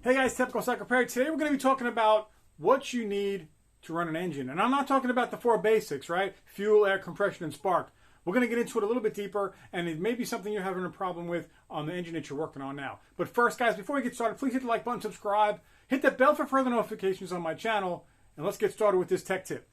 Hey guys, Tepcocyclerepair. Today we're going to be talking about what you need to run an engine. And I'm not talking about the four basics, right? Fuel, air, compression, and spark. We're going to get into it a little bit deeper, and it may be something you're having a problem with on the engine that you're working on now. But first, guys, before we get started, please hit the like button, subscribe, hit that bell for further notifications on my channel, and let's get started with this tech tip.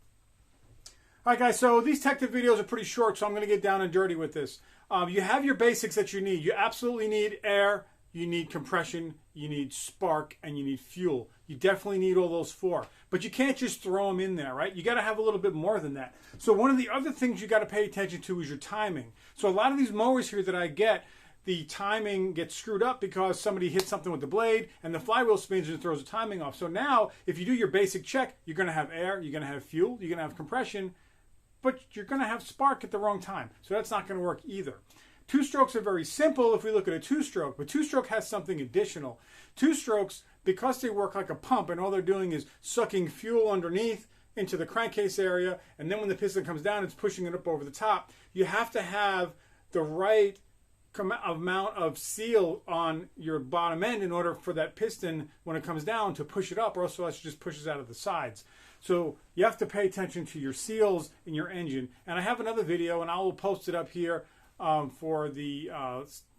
All right, guys, so these tech tip videos are pretty short, so I'm going to get down and dirty with this. You have your basics that you need. You absolutely need air, you need compression, you need spark, and you need fuel. You definitely need all those four. But you can't just throw them in there, right? You got to have a little bit more than that. So one of the other things you got to pay attention to is your timing. So a lot of these mowers here that I get, the timing gets screwed up because somebody hits something with the blade and the flywheel spins and throws the timing off. So now, if you do your basic check, you're going to have air, you're going to have fuel, you're going to have compression, but you're going to have spark at the wrong time. So that's not going to work either. Two-strokes are very simple if we look at a two-stroke, but two-stroke has something additional. Two-strokes, because they work like a pump and all they're doing is sucking fuel underneath into the crankcase area, and then when the piston comes down, it's pushing it up over the top. You have to have the right amount of seal on your bottom end in order for that piston, when it comes down, to push it up, or else it just pushes out of the sides. So you have to pay attention to your seals in your engine. And I have another video, and I will post it up here for the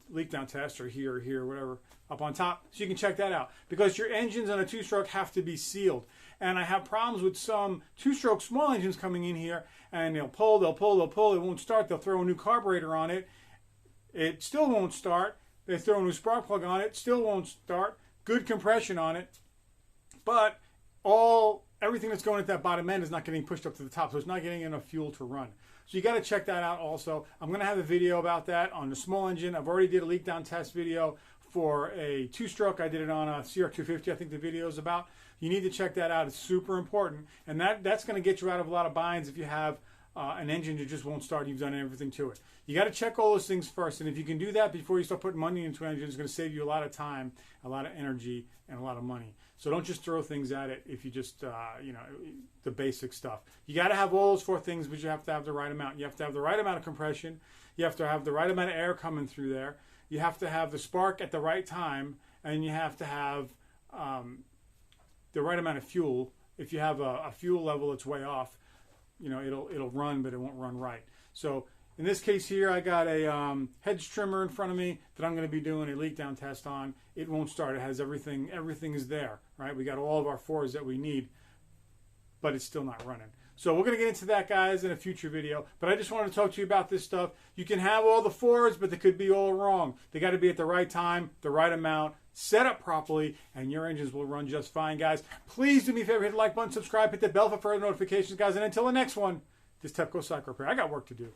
leak down test, or here, whatever, up on top, so you can check that out, because your engines on a two-stroke have to be sealed. And I have problems with some two-stroke small engines coming in here, and they'll pull, it won't start. They'll throw a new carburetor on it, it still won't start. They throw a new spark plug on it, still won't start. Good compression on it, but everything that's going at that bottom end is not getting pushed up to the top, so it's not getting enough fuel to run. So you got to check that out also. I'm going to have a video about that on the small engine. I've already did a leak down test video for a two-stroke. I did it on a CR250, I think the video is about. You need to check that out. It's super important. And that's going to get you out of a lot of binds if you have an engine that just won't start. You've done everything to it. You got to check all those things first. And if you can do that before you start putting money into an engine, it's going to save you a lot of time, a lot of energy, and a lot of money. So don't just throw things at it if you just, the basic stuff. You got to have all those four things, but you have to have the right amount. You have to have the right amount of compression. You have to have the right amount of air coming through there. You have to have the spark at the right time, and you have to have the right amount of fuel. If you have a fuel level that's way off, it'll run, but it won't run right. So in this case here, I got a hedge trimmer in front of me that I'm going to be doing a leak down test on. It won't start. It has everything is there, right? We got all of our fours that we need, but it's still not running. So we're going to get into that, guys, in a future video. But I just wanted to talk to you about this stuff. You can have all the fours, but they could be all wrong. They got to be at the right time, the right amount, set up properly, and your engines will run just fine, guys. Please do me a favor, hit the like button, subscribe, hit the bell for further notifications, guys. And until the next one, this is Tepcocyclerepair. I got work to do.